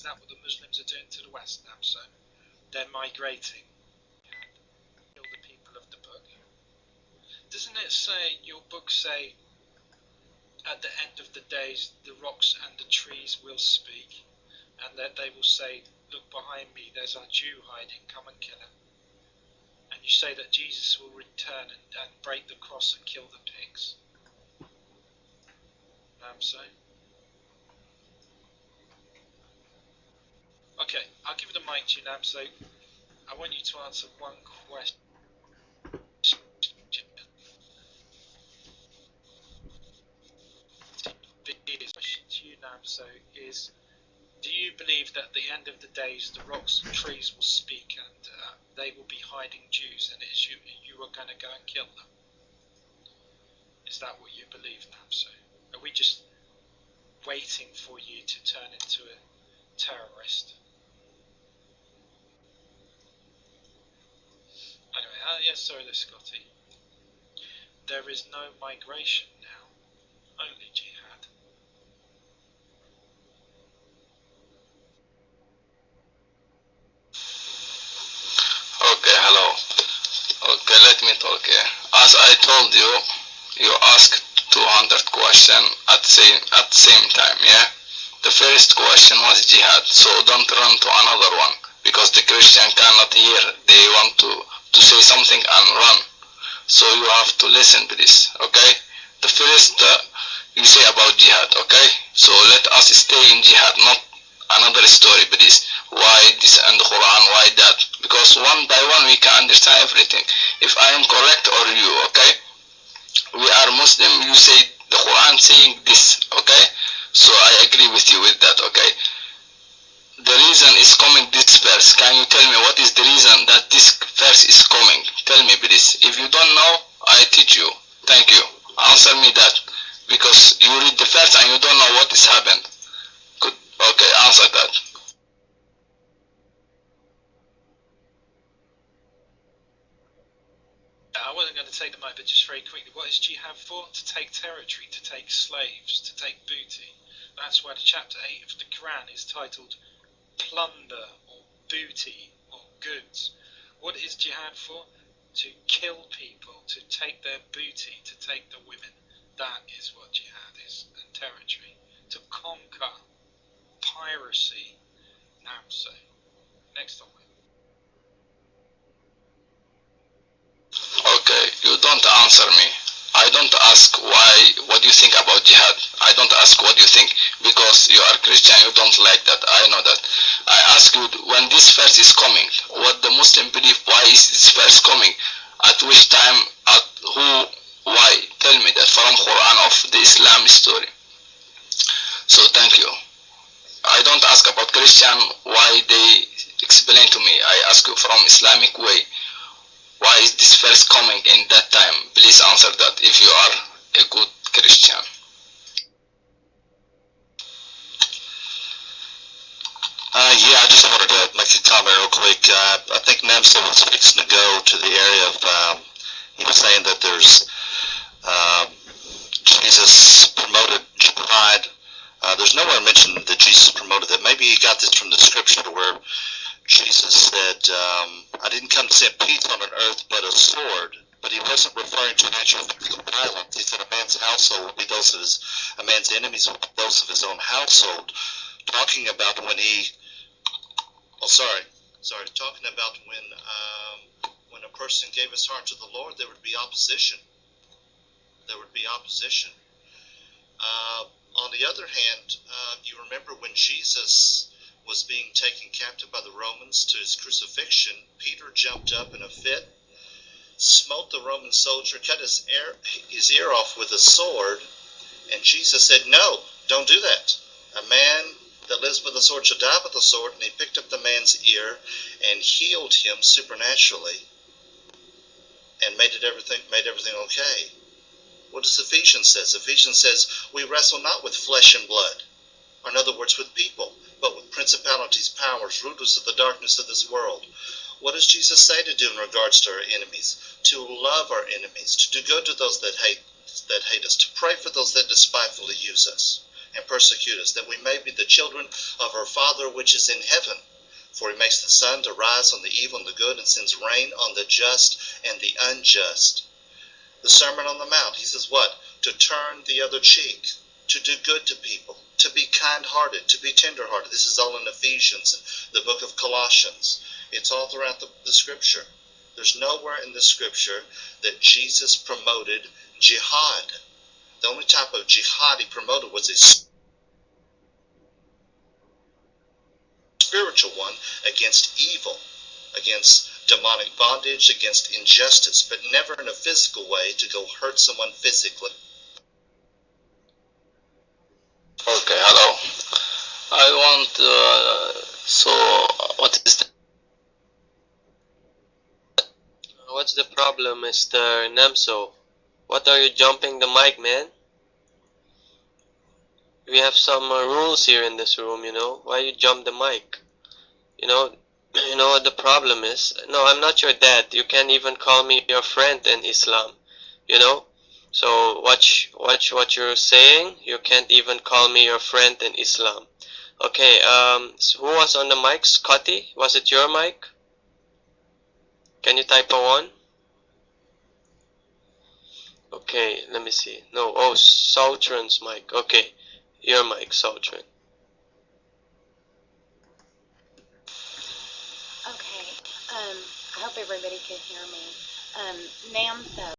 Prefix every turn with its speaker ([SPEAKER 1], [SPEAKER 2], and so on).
[SPEAKER 1] Is that what the Muslims are doing to the West now? So they're migrating. Kill the people of the book. Doesn't it say, your book say, at the end of the days, the rocks and the trees will speak, and that they will say, look behind me, there's our Jew hiding, come and kill him. And you say that Jesus will return and break the cross and kill the pigs. Know what I'm saying? Okay, I'll give the mic to you now, so I want you to answer one question. The question to you now, so is, do you believe that at the end of the days the rocks and trees will speak and they will be hiding Jews, and it's you are going to go and kill them? Is that what you believe now? So are we just waiting for you to turn into a terrorist? Anyway, yes, sorry, Scotty. There is no migration now, only jihad.
[SPEAKER 2] Okay, hello. Okay, let me talk here. As I told you, you asked 200 questions at the same time, yeah? The first question was jihad, so don't run to another one, because the Christian cannot hear. They want to say something and run. So you have to listen to this, okay? The first, you say about jihad, okay? So let us stay in jihad, not another story, please. Why this and the Quran, why that? Because one by one we can understand everything. If I am correct or you, okay? We are Muslim, you say the Quran saying this, okay? So I agree with you with that, okay? The reason is coming this verse. Can you tell me what is the reason that this verse is coming? Tell me please. If you don't know, I teach you. Thank you. Answer me that. Because you read the verse and you don't know what has happened. Good. Okay, answer that.
[SPEAKER 1] I wasn't going to take the mic, but just very quickly, what is jihad for? To take territory, to take slaves, to take booty. That's why the chapter 8 of the Quran is titled plunder or booty or goods. What is jihad for? To kill people, to take their booty, to take the women. That is what jihad is, and territory. To conquer, piracy. Now, so next topic.
[SPEAKER 2] Okay, you don't answer me. I don't ask what do you think about jihad. I don't ask what you think, because you are Christian, you don't like that. I know that. I ask you, when this verse is coming, what the Muslim believe, why is this verse coming? At which time, at who, why? Tell me that from Quran of the Islam story. So thank you. I don't ask about Christian, why they explain to me. I ask you from Islamic way. Why is this verse coming in that time? Please answer that if you are a good Christian.
[SPEAKER 3] Yeah, I just wanted to make a comment real quick. I think Nemsa was fixing to go to the area of, he was saying that there's, Jesus promoted jihad. There's nowhere mentioned that Jesus promoted that. Maybe he got this from the scripture where Jesus said, I didn't come to set peace on an earth but a sword. But he wasn't referring to natural physical violence. He said a man's household will be those of a man's enemies will be those of his own household. Talking about when he, talking about when a person gave his heart to the Lord, there would be opposition. There would be opposition. On the other hand, you remember when Jesus was being taken captive by the Romans to his crucifixion, Peter jumped up in a fit, smote the Roman soldier, cut his ear off with a sword, and Jesus said, no, don't do that. A man that lives with the sword shall die with the sword, and he picked up the man's ear and healed him supernaturally and made everything okay. What does Ephesians says? Ephesians says, we wrestle not with flesh and blood, or in other words, with people, but with principalities, powers, rulers of the darkness of this world. What does Jesus say to do in regards to our enemies? To love our enemies, to do good to those that hate us, to pray for those that despitefully use us, and persecute us, that we may be the children of our Father which is in heaven. For he makes the sun to rise on the evil and the good, and sends rain on the just and the unjust. The Sermon on the Mount, he says what? To turn the other cheek, to do good to people, to be kind-hearted, to be tender-hearted. This is all in Ephesians, the book of Colossians. It's all throughout the Scripture. There's nowhere in the Scripture that Jesus promoted jihad. The only type of jihad he promoted was a spiritual one against evil, against demonic bondage, against injustice, but never in a physical way to go hurt someone physically.
[SPEAKER 2] Okay, hello. I want, so what is the...
[SPEAKER 4] What's the problem, Mr. Nemso? What are you jumping the mic, man? We have some rules here in this room, you know. Why you jump the mic? You know what the problem is? No, I'm not your dad. You can't even call me your friend in Islam, you know. So watch what you're saying. You can't even call me your friend in Islam. Okay, so who was on the mic? Scotty? Was it your mic? Can you type a 1? Okay, let me see. No, oh, Sautran's mic. Okay, your mic, Sautran.
[SPEAKER 5] Okay, I hope everybody can hear me. Namso.